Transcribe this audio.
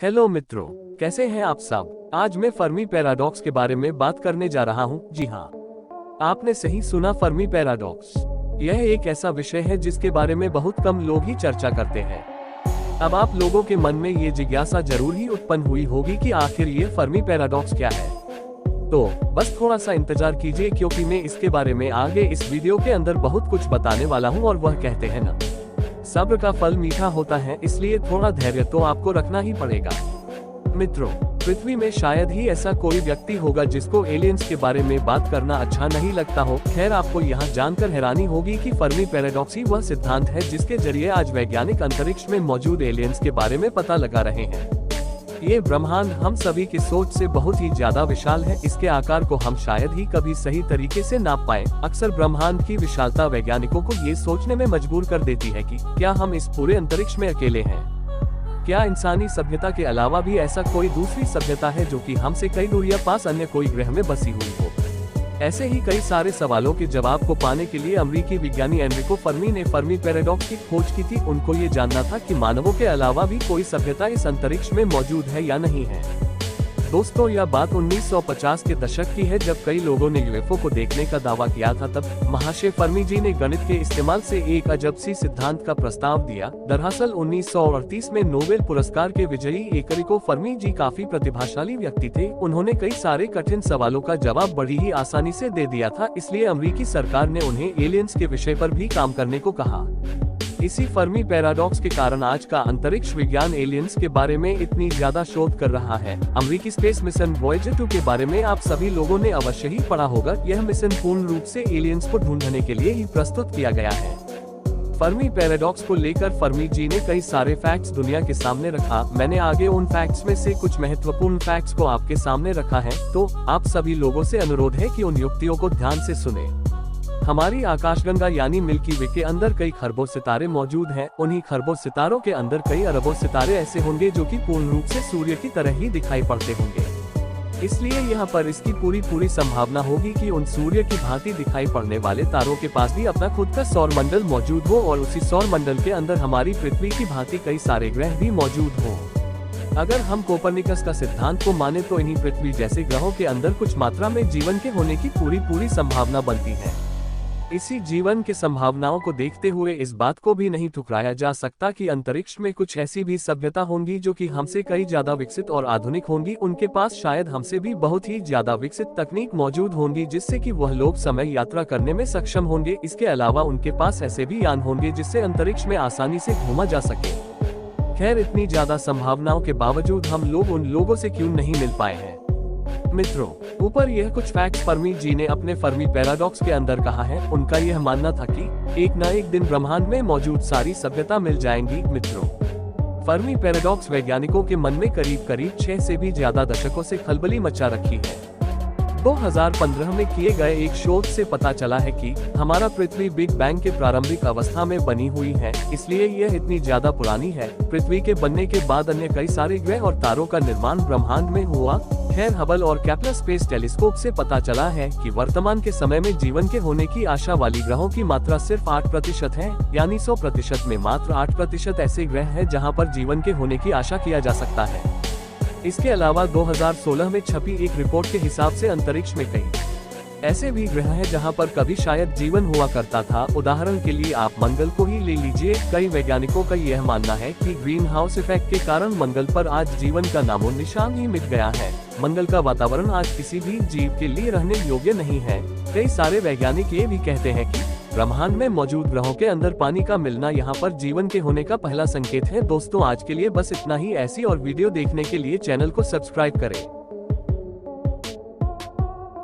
Hello मित्रों, कैसे हैं आप सब। आज मैं फर्मी पैराडॉक्स के बारे में बात करने जा रहा हूं। जी हाँ, आपने सही सुना, फर्मी पैराडॉक्स। यह एक ऐसा विषय है जिसके बारे में बहुत कम लोग ही चर्चा करते हैं। अब आप लोगों के मन में ये जिज्ञासा जरूर ही उत्पन्न हुई होगी कि आखिर ये फर्मी पैराडॉक्स क्या है। तो बस थोड़ा सा इंतजार कीजिए, क्योंकि मैं इसके बारे में आगे इस वीडियो के अंदर बहुत कुछ बताने वाला हूँ। और वह कहते हैं ना, सब्र का फल मीठा होता है, इसलिए थोड़ा धैर्य तो आपको रखना ही पड़ेगा। मित्रों, पृथ्वी में शायद ही ऐसा कोई व्यक्ति होगा जिसको एलियंस के बारे में बात करना अच्छा नहीं लगता हो। खैर, आपको यहाँ जानकर हैरानी होगी कि फर्मी पैराडॉक्स ही वह सिद्धांत है जिसके जरिए आज वैज्ञानिक अंतरिक्ष में मौजूद एलियंस के बारे में पता लगा रहे हैं। ये ब्रह्मांड हम सभी की सोच से बहुत ही ज्यादा विशाल है। इसके आकार को हम शायद ही कभी सही तरीके से नाप पाए। अक्सर ब्रह्मांड की विशालता वैज्ञानिकों को ये सोचने में मजबूर कर देती है कि क्या हम इस पूरे अंतरिक्ष में अकेले हैं। क्या इंसानी सभ्यता के अलावा भी ऐसा कोई दूसरी सभ्यता है जो कि हमसे कई दूरियां पास अन्य कोई ग्रह में बसी हुई हो। ऐसे ही कई सारे सवालों के जवाब को पाने के लिए अमेरिकी विज्ञानी एनरिको फर्मी ने फर्मी पैराडॉक्स की खोज की थी। उनको ये जानना था कि मानवों के अलावा भी कोई सभ्यता इस अंतरिक्ष में मौजूद है या नहीं है। दोस्तों, यह बात 1950 के दशक की है, जब कई लोगों ने यूएफओ को देखने का दावा किया था। तब महाशय फर्मी जी ने गणित के इस्तेमाल से एक अजब सी सिद्धांत का प्रस्ताव दिया। दरअसल 1938 में नोबेल पुरस्कार के विजयी एनरिको फर्मी जी काफी प्रतिभाशाली व्यक्ति थे। उन्होंने कई सारे कठिन सवालों का जवाब बड़ी ही आसानी से दे दिया था। इसलिए अमेरिकी सरकार ने उन्हें एलियंस के विषय पर भी काम करने को कहा। इसी फर्मी पैराडॉक्स के कारण आज का अंतरिक्ष विज्ञान एलियंस के बारे में इतनी ज्यादा शोध कर रहा है। अमेरिकी स्पेस मिशन वॉयेजर 2 के बारे में आप सभी लोगों ने अवश्य ही पढ़ा होगा। यह मिशन पूर्ण रूप से एलियंस को ढूंढने के लिए ही प्रस्तुत किया गया है। फर्मी पैराडॉक्स को लेकर फर्मी जी ने कई सारे फैक्ट्स दुनिया के सामने रखा। मैंने आगे उन फैक्ट्स में से कुछ महत्वपूर्ण फैक्ट्स को आपके सामने रखा है, तो आप सभी लोगों से अनुरोध है कि उन युक्तियों को ध्यान से सुने। हमारी आकाशगंगा यानी मिल्की वे के अंदर कई खरबों सितारे मौजूद हैं। उन्हीं खरबों सितारों के अंदर कई अरबों सितारे ऐसे होंगे जो कि पूर्ण रूप से सूर्य की तरह ही दिखाई पड़ते होंगे। इसलिए यहाँ पर इसकी पूरी संभावना होगी कि उन सूर्य की भांति दिखाई पड़ने वाले तारों के पास भी अपना खुद का सौर मंडल मौजूद हो, और उसी सौर मंडल के अंदर हमारी पृथ्वी की भांति कई सारे ग्रह भी मौजूद हों। अगर हम कोपरनिकस का सिद्धांत को माने तो इन्हीं पृथ्वी जैसे ग्रहों के अंदर कुछ मात्रा में जीवन के होने की पूरी संभावना बनती है। इसी जीवन के संभावनाओं को देखते हुए इस बात को भी नहीं ठुकराया जा सकता कि अंतरिक्ष में कुछ ऐसी भी सभ्यता होंगी जो कि हमसे कई ज्यादा विकसित और आधुनिक होंगी। उनके पास शायद हमसे भी बहुत ही ज्यादा विकसित तकनीक मौजूद होंगी, जिससे कि वह लोग समय यात्रा करने में सक्षम होंगे। इसके अलावा उनके पास ऐसे भी यान होंगे जिससे अंतरिक्ष में आसानी से घूमा जा सके। खैर, इतनी ज्यादा संभावनाओं के बावजूद हम लोग उन लोगों से क्यों नहीं मिल पाए हैं। मित्रों, ऊपर यह कुछ फैक्ट्स फर्मी जी ने अपने फर्मी पैराडॉक्स के अंदर कहा है। उनका यह मानना था कि एक न एक दिन ब्रह्मांड में मौजूद सारी सभ्यता मिल जाएंगी। मित्रों, फर्मी पैराडॉक्स वैज्ञानिकों के मन में करीब 6 से भी ज्यादा दशकों से खलबली मचा रखी है। 2015 में किए गए एक शोध से पता चला है कि हमारा पृथ्वी बिग बैंग के प्रारंभिक अवस्था में बनी हुई है, इसलिए यह इतनी ज्यादा पुरानी है। पृथ्वी के बनने के बाद अन्य कई सारे ग्रह और तारों का निर्माण ब्रह्मांड में हुआ। खैर, हबल और केपलर स्पेस टेलीस्कोप से पता चला है कि वर्तमान के समय में जीवन के होने की आशा वाली ग्रहों की मात्रा सिर्फ 8% है, यानी 100% में मात्र 8% ऐसे ग्रह हैं जहां पर जीवन के होने की आशा किया जा सकता है। इसके अलावा 2016 में छपी एक रिपोर्ट के हिसाब से अंतरिक्ष में कई ऐसे भी ग्रह हैं जहां पर कभी शायद जीवन हुआ करता था। उदाहरण के लिए आप मंगल को ही ले लीजिए। कई वैज्ञानिकों का यह मानना है कि ग्रीन हाउस इफेक्ट के कारण मंगल पर आज जीवन का नामो निशान ही मिट गया है। मंगल का वातावरण आज किसी भी जीव के लिए रहने योग्य नहीं है। कई सारे वैज्ञानिक ये भी कहते हैं कि ब्रह्मांड में मौजूद ग्रहों के अंदर पानी का मिलना यहाँ पर जीवन के होने का पहला संकेत है। दोस्तों, आज के लिए बस इतना ही। ऐसी और वीडियो देखने के लिए चैनल को सब्सक्राइब करें।